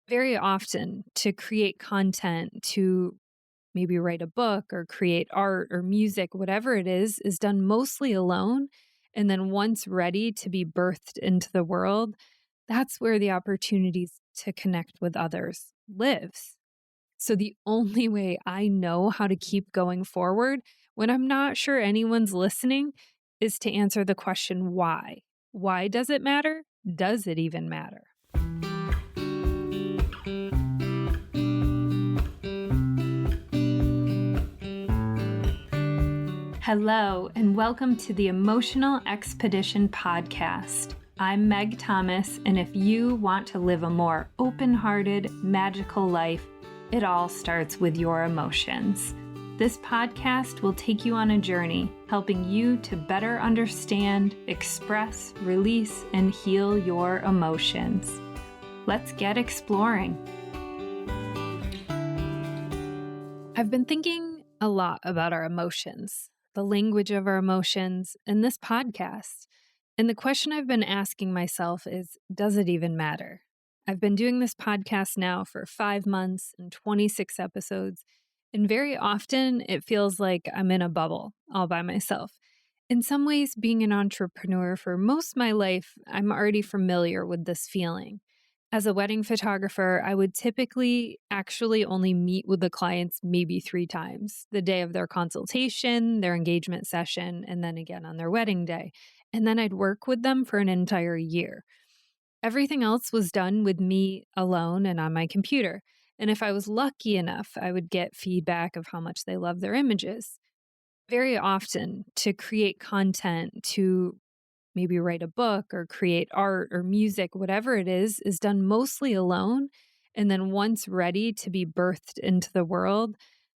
Very often, to create content, to maybe write a book or create art or music, whatever it is done mostly alone. And then once ready to be birthed into the world, that's where the opportunities to connect with others lives. So the only way I know how to keep going forward when I'm not sure anyone's listening is to answer the question, why? Why does it matter? Does it even matter? Hello, and welcome to the Emotional Expedition podcast. I'm Meg Thomas, and if you want to live a more open-hearted, magical life, it all starts with your emotions. This podcast will take you on a journey, helping you to better understand, express, release, and heal your emotions. Let's get exploring. I've been thinking a lot about our emotions, the language of our emotions, in this podcast. And the question I've been asking myself is, does it even matter? I've been doing this podcast now for 5 months and 26 episodes, and very often it feels like I'm in a bubble all by myself. In some ways, being an entrepreneur for most of my life, I'm already familiar with this feeling. As a wedding photographer, I would typically actually only meet with the clients maybe 3 times: the day of their consultation, their engagement session, and then again on their wedding day. And then I'd work with them for an entire year. Everything else was done with me alone and on my computer. And if I was lucky enough, I would get feedback of how much they love their images. Very often, to create content, to maybe write a book or create art or music, whatever it is done mostly alone. And then once ready to be birthed into the world,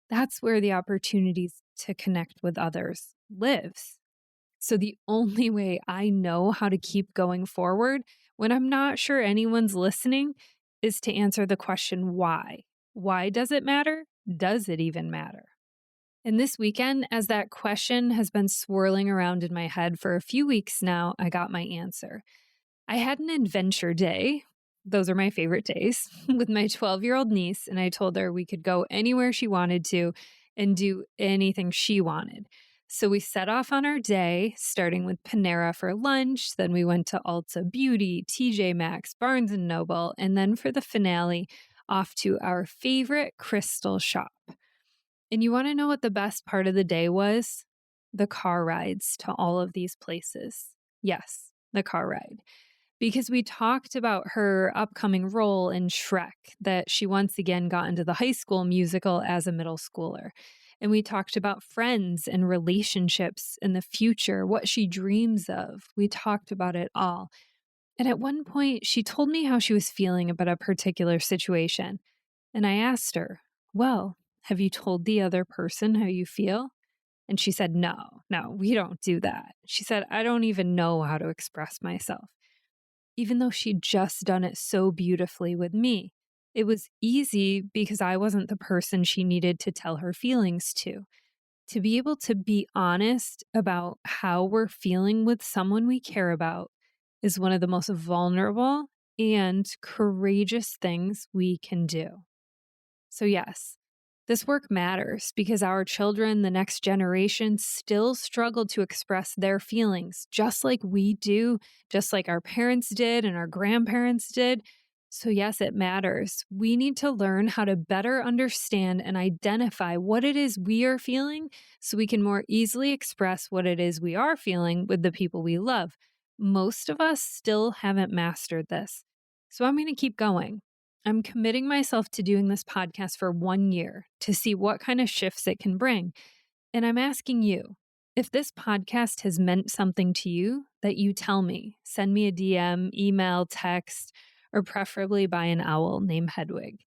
that's where the opportunities to connect with others lives. So the only way I know how to keep going forward when I'm not sure anyone's listening is to answer the question, why? Why does it matter? Does it even matter? And this weekend, as that question has been swirling around in my head for a few weeks now, I got my answer. I had an adventure day. Those are my favorite days with my 12-year-old niece, and I told her we could go anywhere she wanted to and do anything she wanted. So we set off on our day, starting with Panera for lunch. Then we went to Ulta Beauty, TJ Maxx, Barnes & Noble, and then for the finale, off to our favorite crystal shop. And you want to know what the best part of the day was? The car rides to all of these places. Yes, the car ride. Because we talked about her upcoming role in Shrek, that she once again got into the High School Musical as a middle schooler. And we talked about friends and relationships in the future, what she dreams of. We talked about it all. And at one point, she told me how she was feeling about a particular situation. And I asked her, well, have you told the other person how you feel? And she said, no, we don't do that. She said, I don't even know how to express myself. Even though she'd just done it so beautifully with me. It was easy because I wasn't the person she needed to tell her feelings to. To be able to be honest about how we're feeling with someone we care about is one of the most vulnerable and courageous things we can do. So yes, this work matters because our children, the next generation, still struggle to express their feelings, just like we do, just like our parents did and our grandparents did. So yes, it matters. We need to learn how to better understand and identify what it is we are feeling so we can more easily express what it is we are feeling with the people we love. Most of us still haven't mastered this. So I'm going to keep going. I'm committing myself to doing this podcast for 1 year to see what kind of shifts it can bring. And I'm asking you, if this podcast has meant something to you, that you tell me. Send me a DM, email, text, or preferably by an owl named Hedwig.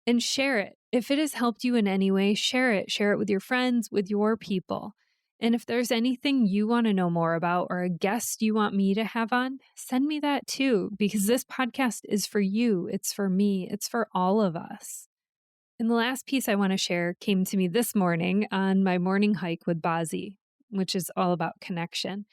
And share it. If it has helped you in any way, share it. Share it with your friends, with your people. And if there's anything you want to know more about or a guest you want me to have on, send me that too, because this podcast is for you. It's for me. It's for all of us. And the last piece I want to share came to me this morning on my morning hike with Bazi, which is all about connection.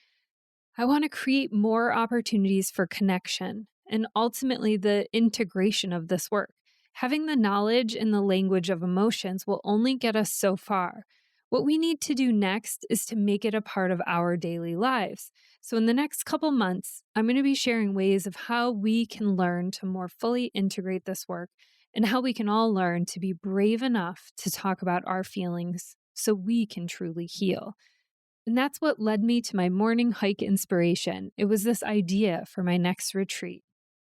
I want to create more opportunities for connection and ultimately the integration of this work. Having the knowledge and the language of emotions will only get us so far. What we need to do next is to make it a part of our daily lives. So, in the next couple months, I'm going to be sharing ways of how we can learn to more fully integrate this work and how we can all learn to be brave enough to talk about our feelings so we can truly heal. And that's what led me to my morning hike inspiration. It was this idea for my next retreat.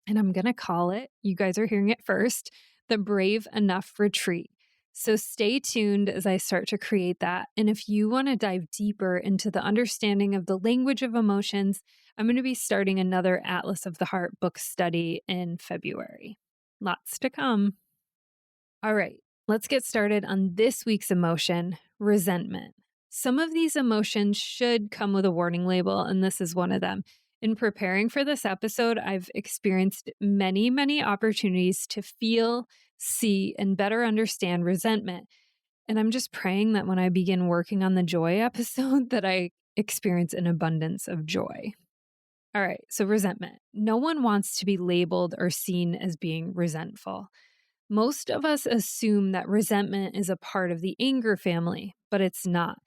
And I'm going to call it, you guys are hearing it first, the Brave Enough Retreat. So stay tuned as I start to create that. And if you want to dive deeper into the understanding of the language of emotions, I'm going to be starting another Atlas of the Heart book study in February. Lots to come. All right, let's get started on this week's emotion, resentment. Some of these emotions should come with a warning label, and this is one of them. In preparing for this episode, I've experienced many opportunities to feel, see, and better understand resentment. And I'm just praying that when I begin working on the joy episode, that I experience an abundance of joy. All right, so resentment. No one wants to be labeled or seen as being resentful. Most of us assume that resentment is a part of the anger family, but it's not.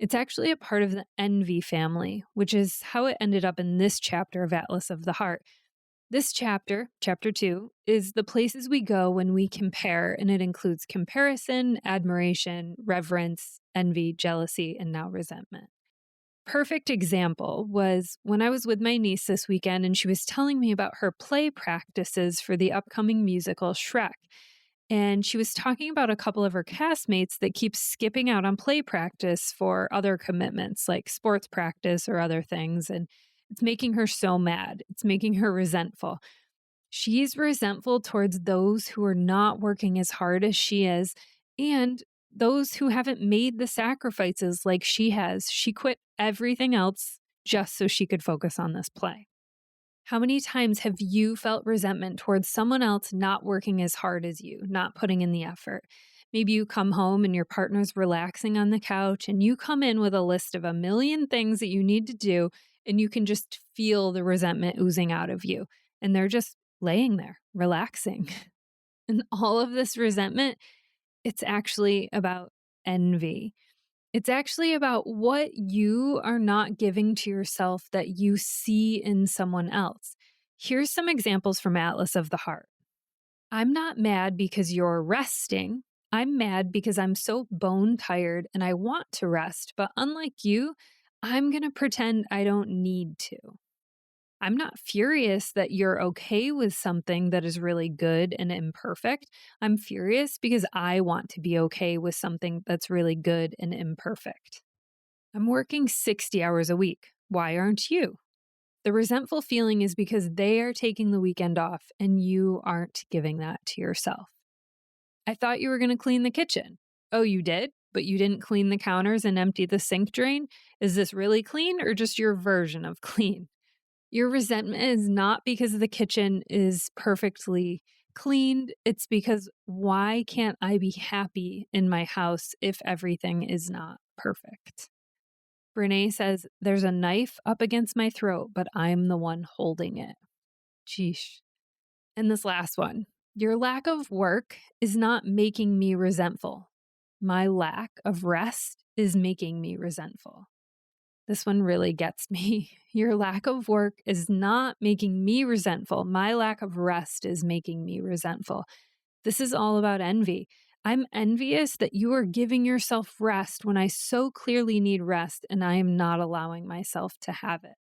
It's actually a part of the envy family, which is how it ended up in this chapter of Atlas of the Heart. This chapter, chapter 2, is the places we go when we compare, and it includes comparison, admiration, reverence, envy, jealousy, and now resentment. Perfect example was when I was with my niece this weekend and she was telling me about her play practices for the upcoming musical Shrek. And she was talking about a couple of her castmates that keep skipping out on play practice for other commitments like sports practice or other things. And it's making her so mad. It's making her resentful. She's resentful towards those who are not working as hard as she is and those who haven't made the sacrifices like she has. She quit everything else just so she could focus on this play. How many times have you felt resentment towards someone else not working as hard as you, not putting in the effort? Maybe you come home and your partner's relaxing on the couch and you come in with a list of a million things that you need to do and you can just feel the resentment oozing out of you. And they're just laying there, relaxing. And all of this resentment, it's actually about envy. It's actually about what you are not giving to yourself that you see in someone else. Here's some examples from Atlas of the Heart. I'm not mad because you're resting. I'm mad because I'm so bone tired and I want to rest. But unlike you, I'm going to pretend I don't need to. I'm not furious that you're okay with something that is really good and imperfect. I'm furious because I want to be okay with something that's really good and imperfect. I'm working 60 hours a week. Why aren't you? The resentful feeling is because they are taking the weekend off and you aren't giving that to yourself. I thought you were going to clean the kitchen. Oh, you did? But you didn't clean the counters and empty the sink drain? Is this really clean or just your version of clean? Your resentment is not because the kitchen is perfectly cleaned. It's because why can't I be happy in my house if everything is not perfect? Brené says, there's a knife up against my throat, but I'm the one holding it. Sheesh. And this last one, your lack of work is not making me resentful. My lack of rest is making me resentful. This one really gets me. Your lack of work is not making me resentful. My lack of rest is making me resentful. This is all about envy. I'm envious that you are giving yourself rest when I so clearly need rest and I am not allowing myself to have it.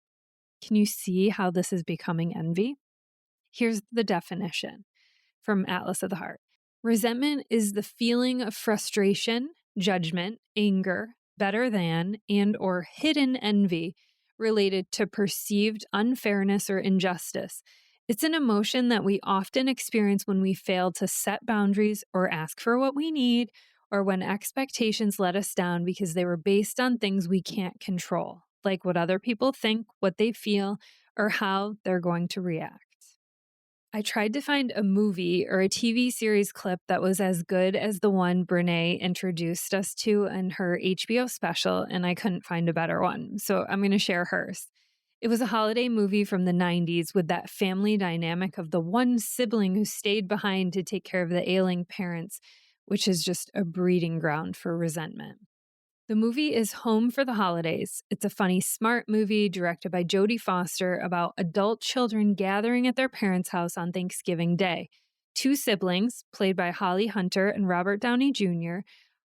Can you see how this is becoming envy? Here's the definition from Atlas of the Heart. Resentment is the feeling of frustration, judgment, anger, better than, and or hidden envy related to perceived unfairness or injustice. It's an emotion that we often experience when we fail to set boundaries or ask for what we need, or when expectations let us down because they were based on things we can't control, like what other people think, what they feel, or how they're going to react. I tried to find a movie or a TV series clip that was as good as the one Brené introduced us to in her HBO special, and I couldn't find a better one. So I'm going to share hers. It was a holiday movie from the 90s with that family dynamic of the one sibling who stayed behind to take care of the ailing parents, which is just a breeding ground for resentment. The movie is Home for the Holidays. It's a funny, smart movie directed by Jodie Foster about adult children gathering at their parents' house on Thanksgiving Day. Two siblings, played by Holly Hunter and Robert Downey Jr.,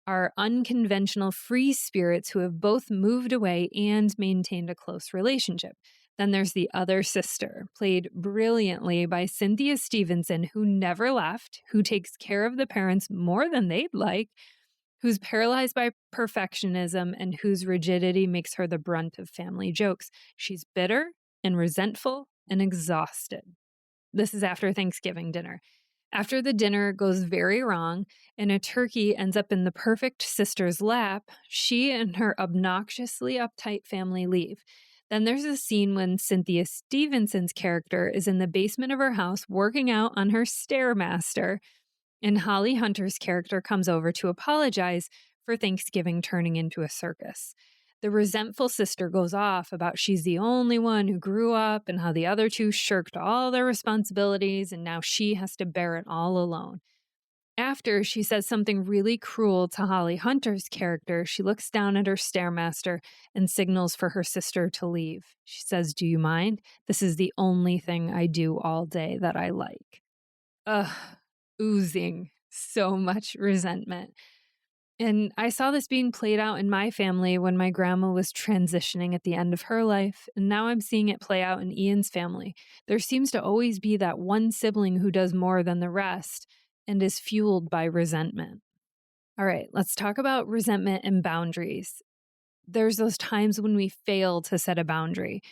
are unconventional free spirits who have both moved away and maintained a close relationship. Then there's the other sister, played brilliantly by Cynthia Stevenson, who never left, who takes care of the parents more than they'd like, who's paralyzed by perfectionism, and whose rigidity makes her the brunt of family jokes. She's bitter and resentful and exhausted. This is after Thanksgiving dinner. After the dinner goes very wrong and a turkey ends up in the perfect sister's lap, she and her obnoxiously uptight family leave. Then there's a scene when Cynthia Stevenson's character is in the basement of her house working out on her Stairmaster, and Holly Hunter's character comes over to apologize for Thanksgiving turning into a circus. The resentful sister goes off about she's the only one who grew up and how the other two shirked all their responsibilities and now she has to bear it all alone. After she says something really cruel to Holly Hunter's character, she looks down at her Stairmaster and signals for her sister to leave. She says, "Do you mind? This is the only thing I do all day that I like." Ugh, oozing so much resentment. And I saw this being played out in my family when my grandma was transitioning at the end of her life, and now I'm seeing it play out in Ian's family. There seems to always be that one sibling who does more than the rest and is fueled by resentment. All right, let's talk about resentment and boundaries. There's those times when we fail to set a boundary.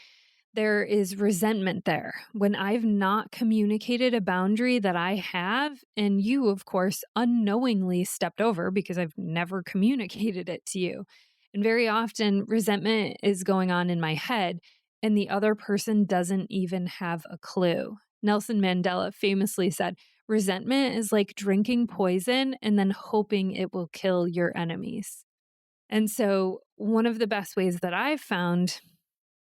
There is resentment there when I've not communicated a boundary that I have, and you, of course, unknowingly stepped over because I've never communicated it to you. And very often, resentment is going on in my head, and the other person doesn't even have a clue. Nelson Mandela famously said, "Resentment is like drinking poison and then hoping it will kill your enemies." And so, one of the best ways that I've found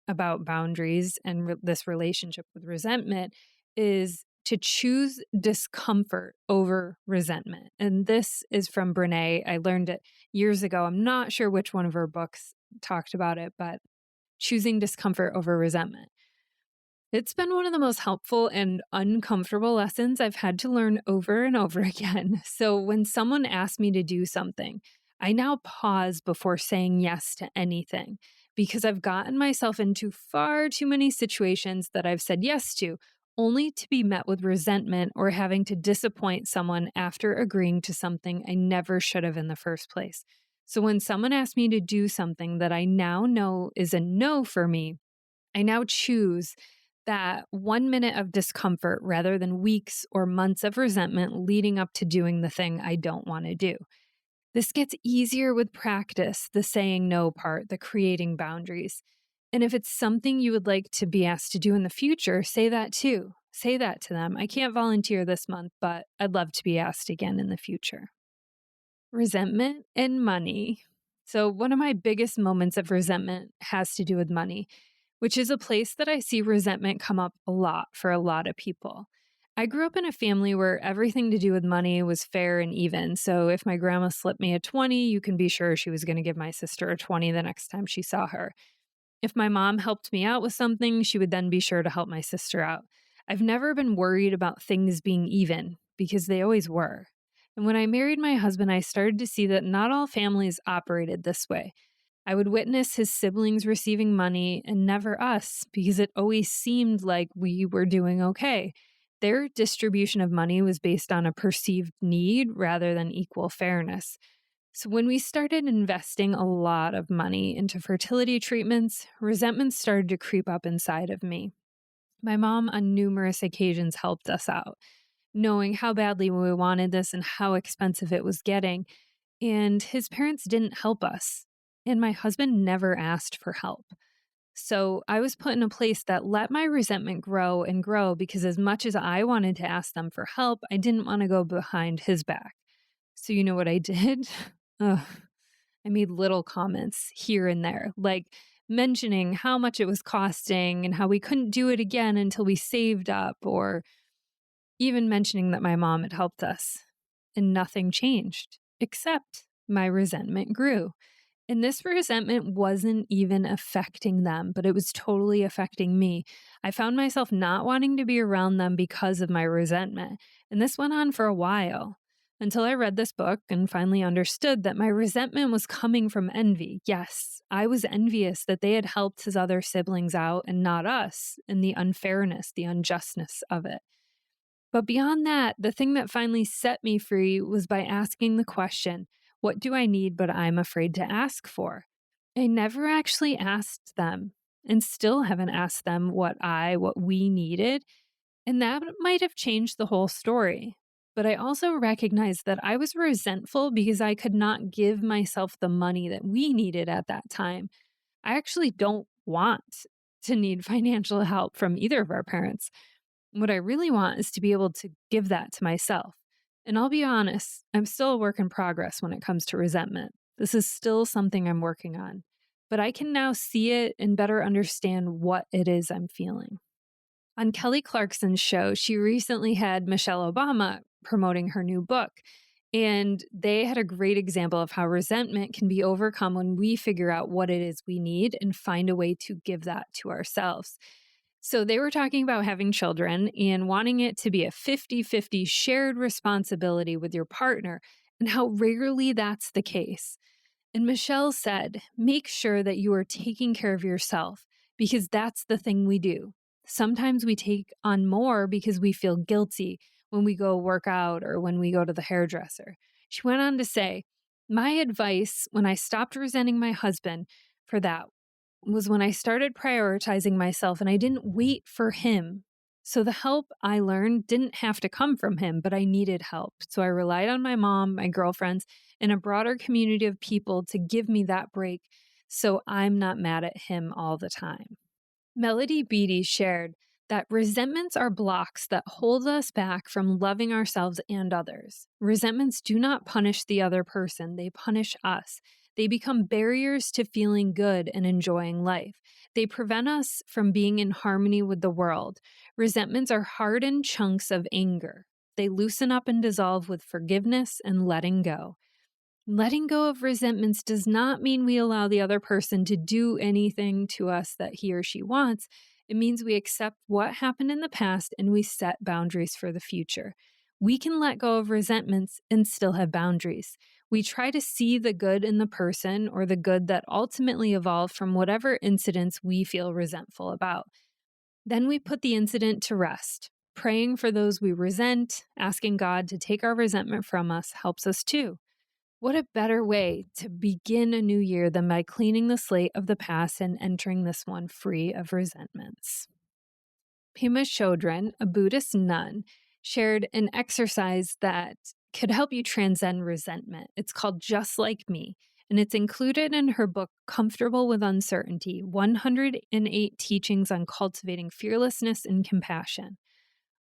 about boundaries and this relationship with resentment is to choose discomfort over resentment. And this is from Brené. I learned it years ago. I'm not sure which one of her books talked about it, but choosing discomfort over resentment. It's been one of the most helpful and uncomfortable lessons I've had to learn over and over again. So when someone asks me to do something, I now pause before saying yes to anything, because I've gotten myself into far too many situations that I've said yes to, only to be met with resentment or having to disappoint someone after agreeing to something I never should have in the first place. So when someone asks me to do something that I now know is a no for me, I now choose that 1 minute of discomfort rather than weeks or months of resentment leading up to doing the thing I don't want to do. This gets easier with practice, the saying no part, the creating boundaries. And if it's something you would like to be asked to do in the future, say that too. Say that to them. I can't volunteer this month, but I'd love to be asked again in the future. Resentment and money. So one of my biggest moments of resentment has to do with money, which is a place that I see resentment come up a lot for a lot of people. I grew up in a family where everything to do with money was fair and even. So if my grandma slipped me a 20, you can be sure she was going to give my sister a 20 the next time she saw her. If my mom helped me out with something, she would then be sure to help my sister out. I've never been worried about things being even because they always were. And when I married my husband, I started to see that not all families operated this way. I would witness his siblings receiving money and never us because it always seemed like we were doing okay. Their distribution of money was based on a perceived need rather than equal fairness. So when we started investing a lot of money into fertility treatments, resentment started to creep up inside of me. My mom on numerous occasions helped us out, knowing how badly we wanted this and how expensive it was getting. And his parents didn't help us. And my husband never asked for help. So I was put in a place that let my resentment grow and grow because as much as I wanted to ask them for help, I didn't want to go behind his back. So you know what I did? Ugh. I made little comments here and there, like mentioning how much it was costing and how we couldn't do it again until we saved up, or even mentioning that my mom had helped us. And nothing changed, except my resentment grew. And this resentment wasn't even affecting them, but it was totally affecting me. I found myself not wanting to be around them because of my resentment. And this went on for a while until I read this book and finally understood that my resentment was coming from envy. Yes, I was envious that they had helped his other siblings out and not us, and the unfairness, the unjustness of it. But beyond that, the thing that finally set me free was by asking the question, what do I need but I'm afraid to ask for? I never actually asked them, and still haven't asked them what we needed, and that might have changed the whole story. But I also recognized that I was resentful because I could not give myself the money that we needed at that time. I actually don't want to need financial help from either of our parents. What I really want is to be able to give that to myself. And I'll be honest, I'm still a work in progress when it comes to resentment. This is still something I'm working on. But I can now see it and better understand what it is I'm feeling. On Kelly Clarkson's show, she recently had Michelle Obama promoting her new book. And they had a great example of how resentment can be overcome when we figure out what it is we need and find a way to give that to ourselves. So they were talking about having children and wanting it to be a 50-50 shared responsibility with your partner, and how rarely that's the case. And Michelle said, make sure that you are taking care of yourself, because that's the thing we do. Sometimes we take on more because we feel guilty when we go work out or when we go to the hairdresser. She went on to say, my advice when I stopped resenting my husband for that was when I started prioritizing myself and I didn't wait for him. So the help I learned didn't have to come from him, but I needed help. So I relied on my mom, my girlfriends, and a broader community of people to give me that break so I'm not mad at him all the time. Melody Beattie shared that resentments are blocks that hold us back from loving ourselves and others. Resentments do not punish the other person, they punish us. They become barriers to feeling good and enjoying life. They prevent us from being in harmony with the world. Resentments are hardened chunks of anger. They loosen up and dissolve with forgiveness and letting go. Letting go of resentments does not mean we allow the other person to do anything to us that he or she wants. It means we accept what happened in the past and we set boundaries for the future. We can let go of resentments and still have boundaries. We try to see the good in the person or the good that ultimately evolved from whatever incidents we feel resentful about. Then we put the incident to rest. Praying for those we resent, asking God to take our resentment from us helps us too. What a better way to begin a new year than by cleaning the slate of the past and entering this one free of resentments. Pema Chodron, a Buddhist nun, shared an exercise that could help you transcend resentment. It's called Just Like Me, and it's included in her book, Comfortable with Uncertainty, 108 Teachings on Cultivating Fearlessness and Compassion.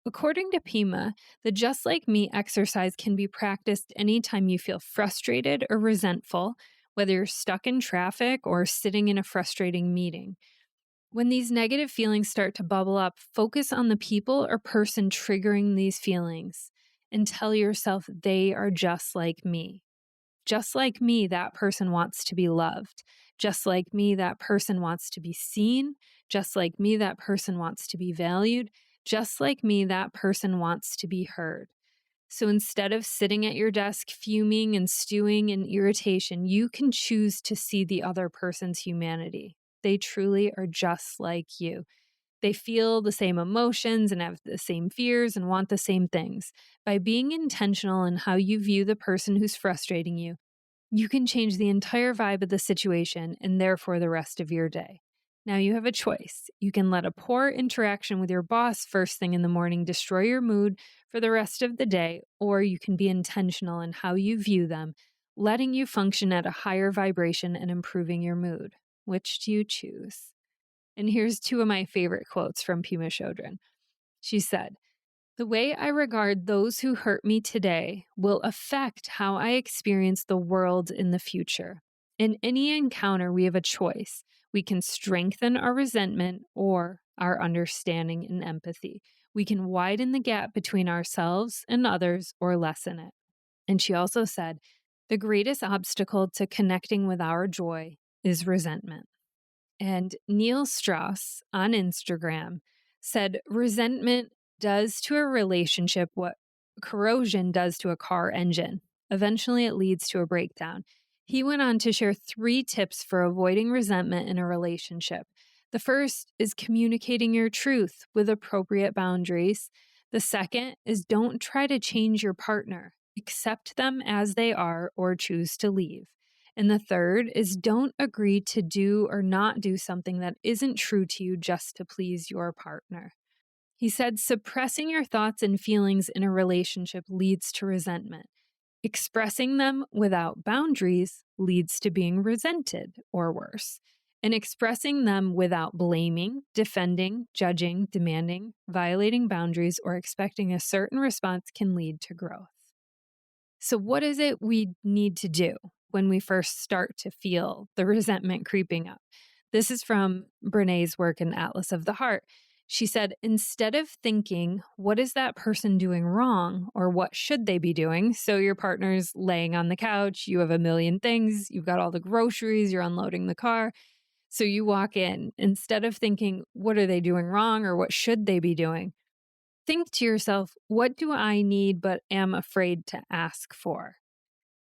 According to Pema, the Just Like Me exercise can be practiced anytime you feel frustrated or resentful, whether you're stuck in traffic or sitting in a frustrating meeting. When these negative feelings start to bubble up, focus on the people or person triggering these feelings and tell yourself they are just like me. Just like me, that person wants to be loved. Just like me, that person wants to be seen. Just like me, that person wants to be valued. Just like me, that person wants to be heard. So instead of sitting at your desk fuming and stewing in irritation, you can choose to see the other person's humanity. They truly are just like you. They feel the same emotions and have the same fears and want the same things. By being intentional in how you view the person who's frustrating you, you can change the entire vibe of the situation and therefore the rest of your day. Now you have a choice. You can let a poor interaction with your boss first thing in the morning destroy your mood for the rest of the day, or you can be intentional in how you view them, letting you function at a higher vibration and improving your mood. Which do you choose? And here's two of my favorite quotes from Pema Chodron. She said, "The way I regard those who hurt me today will affect how I experience the world in the future. In any encounter, we have a choice. We can strengthen our resentment or our understanding and empathy. We can widen the gap between ourselves and others or lessen it. And she also said, the greatest obstacle to connecting with our joy is resentment. And Neil Strauss on Instagram said, resentment does to a relationship what corrosion does to a car engine. Eventually, it leads to a breakdown. He went on to share 3 tips for avoiding resentment in a relationship. The first is communicating your truth with appropriate boundaries. The second is don't try to change your partner. Accept them as they are or choose to leave. And the third is don't agree to do or not do something that isn't true to you just to please your partner. He said, suppressing your thoughts and feelings in a relationship leads to resentment. Expressing them without boundaries leads to being resented or worse. And expressing them without blaming, defending, judging, demanding, violating boundaries, or expecting a certain response can lead to growth. So what is it we need to do when we first start to feel the resentment creeping up? This is from Brené's work in Atlas of the Heart. She said, instead of thinking, what is that person doing wrong or what should they be doing? So your partner's laying on the couch, you have a million things, you've got all the groceries, you're unloading the car. So you walk in, instead of thinking, what are they doing wrong or what should they be doing? Think to yourself, what do I need but am afraid to ask for?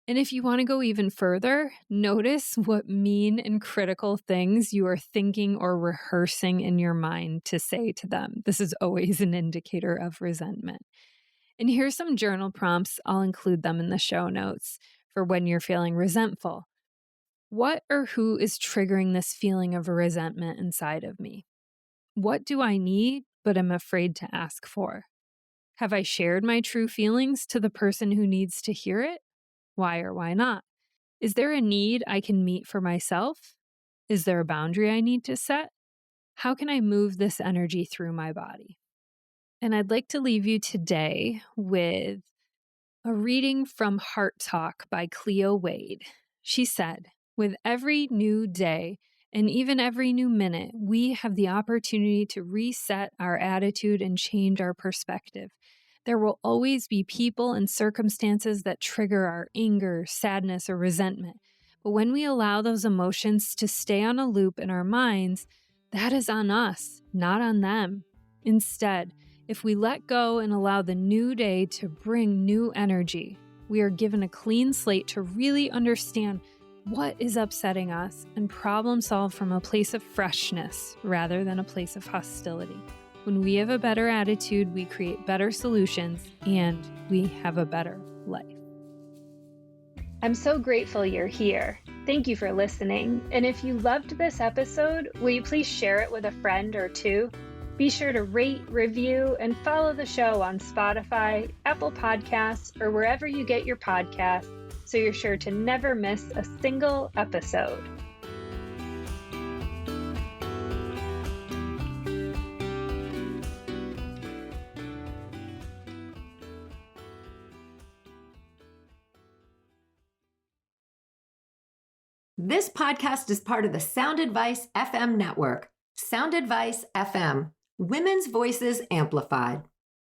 And if you want to go even further, notice what mean and critical things you are thinking or rehearsing in your mind to say to them. This is always an indicator of resentment. And here's some journal prompts. I'll include them in the show notes for when you're feeling resentful. What or who is triggering this feeling of resentment inside of me? What do I need but am afraid to ask for? Have I shared my true feelings to the person who needs to hear it? Why or why not? Is there a need I can meet for myself? Is there a boundary I need to set? How can I move this energy through my body? And I'd like to leave you today with a reading from Heart Talk by Cleo Wade. She said, with every new day and even every new minute, we have the opportunity to reset our attitude and change our perspective. There will always be people and circumstances that trigger our anger, sadness, or resentment. But when we allow those emotions to stay on a loop in our minds, that is on us, not on them. Instead, if we let go and allow the new day to bring new energy, we are given a clean slate to really understand what is upsetting us and problem solve from a place of freshness rather than a place of hostility. When we have a better attitude, we create better solutions and we have a better life. I'm so grateful you're here. Thank you for listening. And if you loved this episode, will you please share it with a friend or two? Be sure to rate, review, and follow the show on Spotify, Apple Podcasts, or wherever you get your podcasts, so you're sure to never miss a single episode. This podcast is part of the Sound Advice FM network. Sound Advice FM, women's voices amplified.